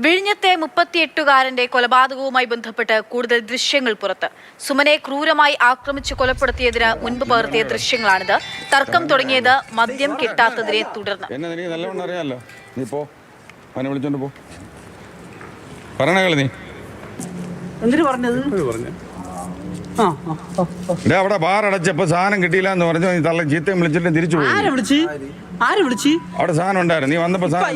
വിഴിഞ്ഞത്തെ 38-കാരന്റെ കൊലപാതകവുമായി ബന്ധപ്പെട്ട് കൂടുതൽ ദൃശ്യങ്ങൾ പുറത്ത്. സുമനെ ക്രൂരമായി ആക്രമിച്ച് കൊലപ്പെടുത്തിയതിന് മുൻപ് പകർത്തിയ ദൃശ്യങ്ങളാണിത്. തർക്കം തുടങ്ങിയത് മദ്യം കിട്ടാത്തതിനെ തുടർന്ന്. അവിടെ ബാർ അടച്ചപ്പോ സാധനം കിട്ടിയില്ല എന്ന് പറഞ്ഞു തള്ള ചീത്തയും വിളിച്ചിട്ട് തിരിച്ചു പോയി. അവിടെ സാധനം ഉണ്ടായിരുന്നു, നീ വന്നപ്പോ സാധനം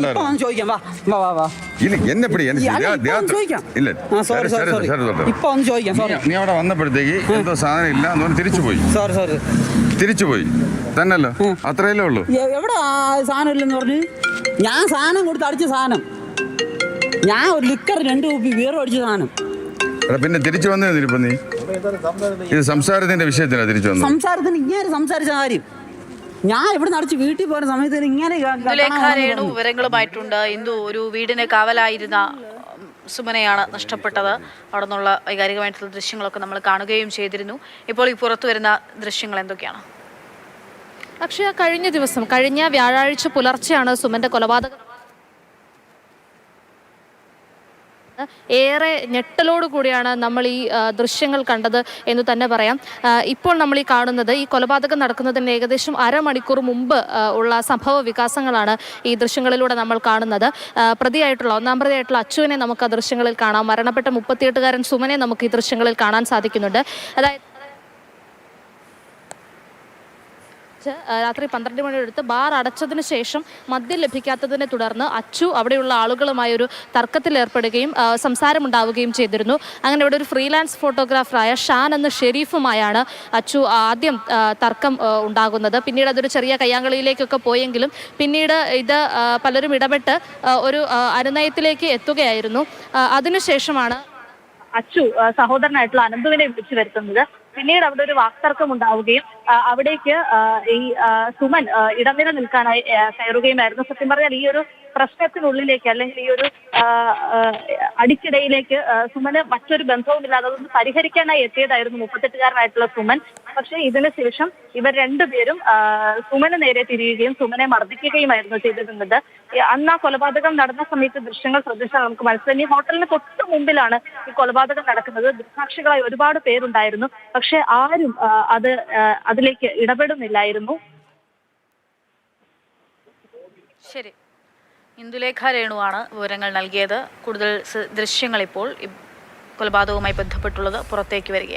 നീ അവിടെ വന്നപ്പോഴത്തേക്ക് എന്തോ സാധനം ഇല്ല എന്ന് പറഞ്ഞ് തിരിച്ചുപോയി തന്നല്ലോ, അത്രയല്ലേ ഉള്ളൂ. എവിടെ സാധനം ഇല്ലെന്ന് പറഞ്ഞു? ഞാൻ സാധനം കൊടുത്ത് അടിച്ച സാധനം, ഞാൻ ഒരു ലിക്കർ 2 കുപ്പി ബിയർ അടിച്ച സാധനം. പിന്നെ തിരിച്ചു വന്നതിരിപ്പോ നീ ഇത് സംസാരത്തിന്റെ വിഷയത്തിലാണ് തിരിച്ചു വന്നത്. സംസാരത്തിന് ഇങ്ങനെ സംസാരിച്ച കാര്യം ഞാൻ ഇവിടെ നടച്ച് വീട്ടിൽ പോകുന്ന സമയത്ത് ഇങ്ങനെ വിവരങ്ങളുമായിട്ടുണ്ട്. ഇന്ദു, ഒരു വീടിന് കാവലായിരുന്ന സുമനെയാണ് നഷ്ടപ്പെട്ടത്. അവിടെ നിന്നുള്ള വൈകാരികമായിട്ടുള്ള ദൃശ്യങ്ങളൊക്കെ നമ്മൾ കാണുകയും ചെയ്തിരുന്നു. ഇപ്പോൾ ഈ പുറത്തു വരുന്ന ദൃശ്യങ്ങൾ എന്തൊക്കെയാണ്? അക്ഷയ, കഴിഞ്ഞ വ്യാഴാഴ്ച പുലർച്ചെയാണ് സുമന്റെ കൊലപാതകം. ഏറെ ഞെട്ടലോടുകൂടിയാണ് നമ്മൾ ഈ ദൃശ്യങ്ങൾ കണ്ടത് എന്ന് തന്നെ പറയാം. ഇപ്പോൾ നമ്മൾ ഈ കാണുന്നത്, ഈ കൊലപാതകം നടക്കുന്നതിന് ഏകദേശം അരമണിക്കൂർ മുമ്പ് ഉള്ള സംഭവ വികാസങ്ങളാണ് ഈ ദൃശ്യങ്ങളിലൂടെ നമ്മൾ കാണുന്നത്. ഒന്നാം പ്രതിയായിട്ടുള്ള അച്ചുവിനെ നമുക്ക് ആ ദൃശ്യങ്ങളിൽ കാണാം. മരണപ്പെട്ട 38-കാരൻ സുമനെ നമുക്ക് ഈ ദൃശ്യങ്ങളിൽ കാണാൻ സാധിക്കുന്നുണ്ട്. അതായത് രാത്രി 12 മണിയോടടുത്ത് ബാർ അടച്ചതിന് ശേഷം മദ്യം ലഭിക്കാത്തതിനെ തുടർന്ന് അച്ചു അവിടെയുള്ള ആളുകളുമായി ഒരു തർക്കത്തിലേർപ്പെടുകയും സംസാരമുണ്ടാവുകയും ചെയ്തിരുന്നു. അങ്ങനെ ഇവിടെ ഒരു ഫ്രീലാൻസ് ഫോട്ടോഗ്രാഫറായ ഷാൻ എന്ന ഷെരീഫുമായാണ് അച്ചു ആദ്യം തർക്കം ഉണ്ടാകുന്നത്. പിന്നീട് അതൊരു ചെറിയ കയ്യാങ്കളിയിലേക്കൊക്കെ പോയെങ്കിലും പിന്നീട് ഇത് പലരും ഇടപെട്ട് ഒരു അനുനയത്തിലേക്ക് എത്തുകയായിരുന്നു. അതിനുശേഷമാണ് അച്ചു സഹോദരനായിട്ടുള്ള അനന്തുവിനെ വിളിച്ചു വരുത്തുന്നത്. പിന്നീട് അവിടെ ഒരു വാക്തർക്കം ഉണ്ടാവുകയും അവിടേക്ക് ഈ സുമൻ ഇടനില നിൽക്കാനായി കയറുകയുമായിരുന്നു. സത്യം പറഞ്ഞാൽ ഈ ഒരു പ്രശ്നത്തിനുള്ളിലേക്ക്, അല്ലെങ്കിൽ ഈ ഒരു അടിക്കിടയിലേക്ക് സുമന് മറ്റൊരു ബന്ധവുമില്ലാതെ അതൊന്ന് പരിഹരിക്കാനായി എത്തിയതായിരുന്നു 38-കാരനായിട്ടുള്ള സുമൻ. പക്ഷേ ഇതിന് ശേഷം ഇവർ രണ്ടുപേരും സുമന് നേരെ തിരിയുകയും സുമനെ മർദ്ദിക്കുകയുമായിരുന്നു ചെയ്തിരുന്നത്. അന്ന് ആ കൊലപാതകം നടന്ന സമയത്ത് ദൃശ്യങ്ങൾ ശ്രദ്ധിച്ചാൽ നമുക്ക് മനസ്സിലായി, ഈ ഹോട്ടലിന് തൊട്ട് മുമ്പിലാണ് ഈ കൊലപാതകം നടക്കുന്നത്. ദൃക്സാക്ഷികളായി ഒരുപാട് പേരുണ്ടായിരുന്നു. പക്ഷെ ആരും അതിലേക്ക് ഇടപെടുന്നില്ലായിരുന്നു. ശരി, ഇന്ദുലേഖ രേണുവാണ് വിവരങ്ങൾ നൽകിയത്. കൂടുതൽ ദൃശ്യങ്ങൾ ഇപ്പോൾ കൊലപാതകവുമായി ബന്ധപ്പെട്ടുള്ളത് പുറത്തേക്ക് വരികയാണ്.